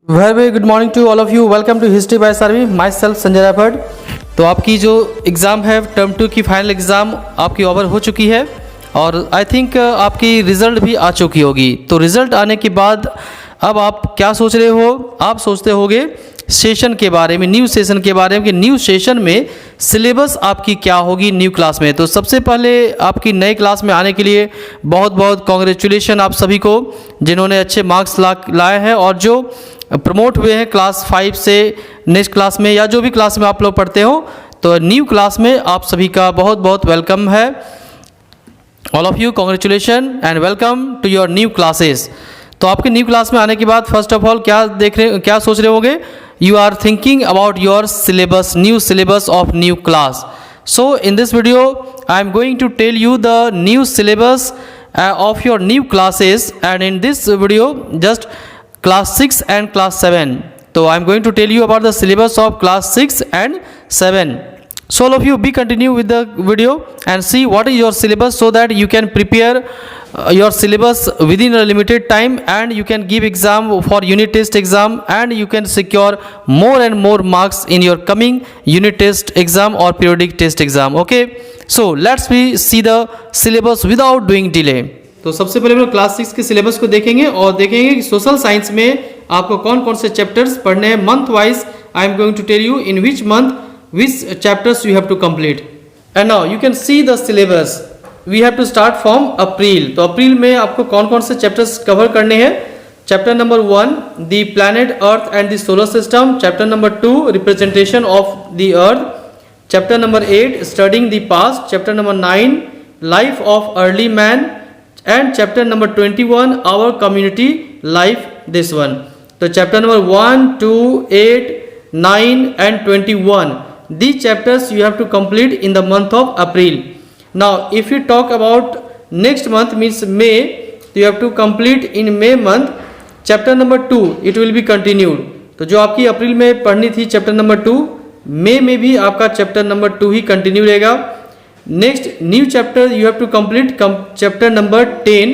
Very very good morning to all of you. Welcome to history by Sarvi, myself Sanjay Rafard. तो आपकी जो exam है term 2 की final exam आपकी ओवर हो चुकी है और आई थिंक आपकी रिज़ल्ट भी आ चुकी होगी। तो रिज़ल्ट आने के बाद अब आप क्या सोच रहे हो? आप सोचते होगे सेशन के बारे में, न्यू सेशन के बारे में कि न्यू सेशन में सिलेबस आपकी क्या होगी न्यू क्लास में। तो सबसे पहले आपकी नए क्लास में आने के लिए बहुत बहुत कॉन्ग्रेचुलेशन आप सभी को जिन्होंने अच्छे मार्क्स लाए हैं और जो प्रमोट हुए हैं क्लास 5 से नेक्स्ट क्लास में या जो भी क्लास में आप लोग पढ़ते हो। तो न्यू क्लास में आप सभी का बहुत बहुत वेलकम है। All of you congratulation and welcome to your new classes. तो आपके न्यू क्लास में आने के बाद फर्स्ट ऑफ ऑल क्या सोच रहे होंगे? You are thinking about your syllabus, new syllabus of new class. So in this video I am going to tell you the new syllabus of your new classes, and in this video just class 6 and class 7. So I am going to tell you about the syllabus of class 6 and 7. So all of you be continue with the video and see what is your syllabus so that you can prepare your syllabus within a limited time and you can give exam for unit test exam and you can secure more and more marks in your coming unit test exam or periodic test exam. Okay, so let's see the syllabus without doing delay. तो सबसे पहले हम लोग class 6 के syllabus को देखेंगे और देखेंगे कि सोशल साइंस में आपको कौन कौन से चैप्टर्स पढ़ने हैं। Month wise I am going to tell you in which month which chapters you have to complete. And now you can see the syllabus. We have to start from April. तो April में आपको कौन कौन से chapters cover करने हैं? Chapter number 1 the planet earth and the solar system. Chapter number 2 representation of the earth. Chapter number 8 studying the past. Chapter number 9 life of early man and chapter number 21 our community life, this one. So chapter number 1 2 8 9 and 21, these chapters you have to complete in the month of April. Now if you talk about next month means May, you have to complete in May month chapter number 2, it will be continued. तो जो आपकी अप्रैल में पढ़नी थी chapter number 2, मई में भी आपका chapter number 2 ही कंटिन्यू रहेगा। Next new chapter you have to complete chapter number 10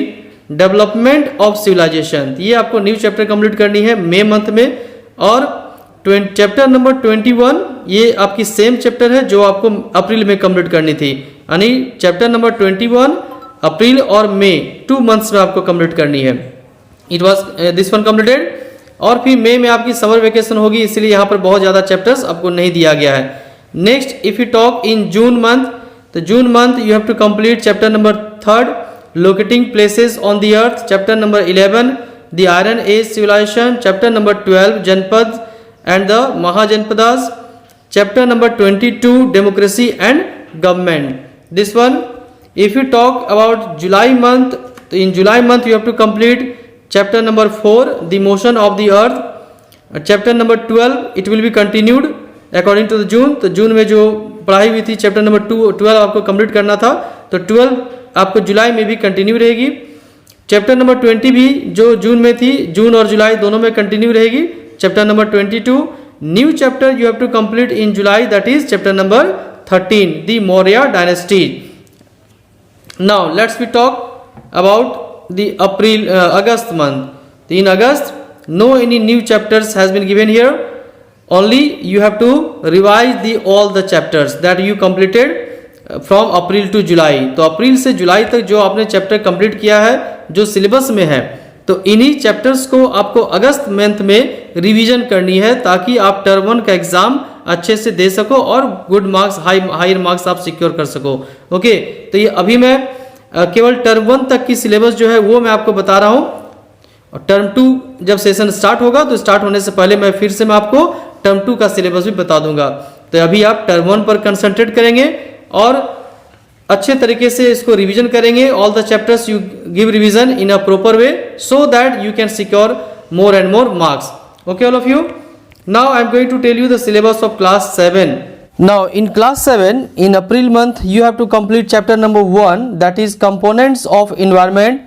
development of civilisation. ये आपको न्यू चैप्टर कंप्लीट करनी है मई मंथ में। और चैप्टर नंबर 21 ये आपकी सेम चैप्टर है जो आपको अप्रैल में कंप्लीट करनी थी, यानी चैप्टर नंबर 21 अप्रैल और मई 2 मंथ्स में आपको कंप्लीट करनी है। It was this one completed. और फिर मई में आपकी समर वेकेशन होगी, इसलिए यहाँ पर बहुत ज़्यादा चैप्टर्स आपको नहीं दिया गया है। Next if you talk in June month, तो June month you have to complete chapter number 3 locating places on the earth. Chapter number 11 the iron age civilization. Chapter number 12 janapada and the Mahajanapadas. Chapter number 22 democracy and government, this one. If you talk about July month, तो in July month you have to complete chapter number 4 the motion of the earth. Chapter number 12 it will be continued according to the June. तो June में जो पढ़ाई हुई थी chapter number 12 आपको complete करना था, तो 12 आपको जुलाई में भी कंटिन्यू रहेगी। चैप्टर नंबर 20 भी जो जून में थी, जून और जुलाई दोनों में कंटिन्यू रहेगी। Chapter number 22 new chapter you have to complete in July, that is chapter number 13 the Maurya dynasty. Now let's we talk about the April August month. In August no any new chapters has been given here, only you have to revise all the chapters that you completed from April to July. तो अप्रैल से जुलाई तक जो आपने chapter complete किया है जो syllabus में है, तो इन्हीं चैप्टर्स को आपको अगस्त मंथ में रिवीजन करनी है ताकि आप टर्म 1 का एग्जाम अच्छे से दे सको और गुड मार्क्स हायर मार्क्स आप सिक्योर कर सको। ओके, तो ये अभी मैं केवल टर्म 1 तक की सिलेबस जो है वो मैं आपको बता रहा हूँ। और टर्म 2 जब सेशन स्टार्ट होगा तो स्टार्ट होने से पहले मैं फिर से मैं आपको टर्म 2 का सिलेबस भी बता दूंगा। तो अभी आप टर्म 1 पर कंसंट्रेट करेंगे और अच्छे तरीके से इसको रिवीजन करेंगे। All the chapters you give revision in a proper way so that you can secure more and more marks. Okay all of you, now I am going to tell you the syllabus of class 7। Now in class 7 in April month you have to complete chapter number 1 that is components of environment.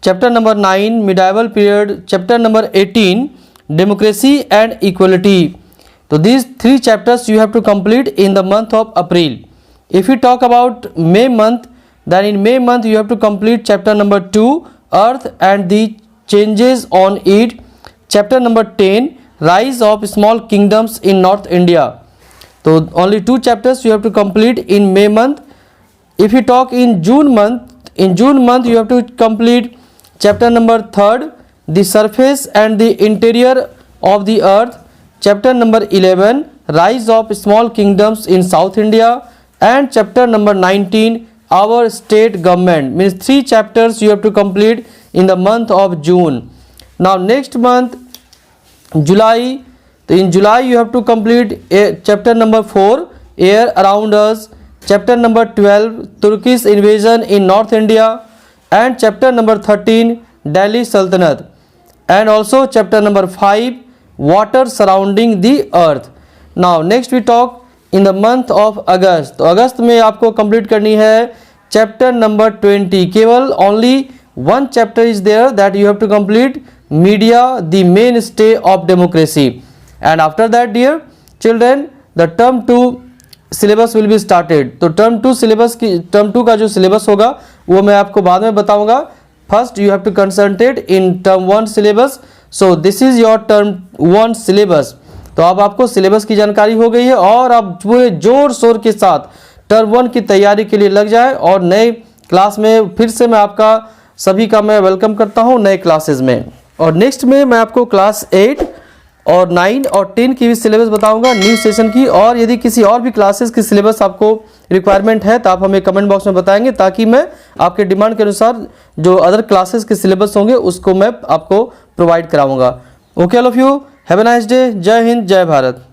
Chapter number 9 medieval period. Chapter number 18 democracy and equality. So these 3 chapters you have to complete in the month of April. If you talk about May month, then in May month you have to complete chapter number 2 Earth and the changes on it. Chapter number 10 rise of small kingdoms in North India. So only 2 chapters you have to complete in May month. If you talk in June month you have to complete chapter number 3rd, the surface and the interior of the earth, chapter number 11, rise of small kingdoms in South India, and chapter number 19, our state government. Means 3 chapters you have to complete in the month of June. Now next month July, in July you have to complete chapter number 4, air around us, chapter number 12, Turkish invasion in North India, and chapter number 13, Delhi Sultanate, and also chapter number 5, water surrounding the earth. Now next we talk in the month of अगस्त. तो अगस्त में आपको complete करनी है chapter number 20. केवल only 1 chapter is there that you have to complete, media the mainstay of democracy. And after that dear children the term 2 syllabus will be started. तो term 2 का जो syllabus होगा वो मैं आपको बाद में बताऊंगा. First you have to concentrate in term 1 syllabus. So this is your term 1 syllabus. तो अब आपको सिलेबस की जानकारी हो गई है और अब पूरे जोर शोर के साथ टर्म 1 की तैयारी के लिए लग जाए. और नए क्लास में फिर से मैं आपका सभी का मैं वेलकम करता हूं नए क्लासेस में. और नेक्स्ट में मैं आपको क्लास 8 और 9 और 10 की भी सिलेबस बताऊंगा न्यू सेशन की. और यदि किसी और भी क्लासेस की सिलेबस आपको रिक्वायरमेंट है तो आप हमें कमेंट बॉक्स में बताएंगे, ताकि मैं आपके डिमांड के अनुसार जो अदर क्लासेस के सिलेबस होंगे उसको मैं आपको प्रोवाइड कराऊंगा. Okay all of you, have a nice day. जय हिंद, जय भारत.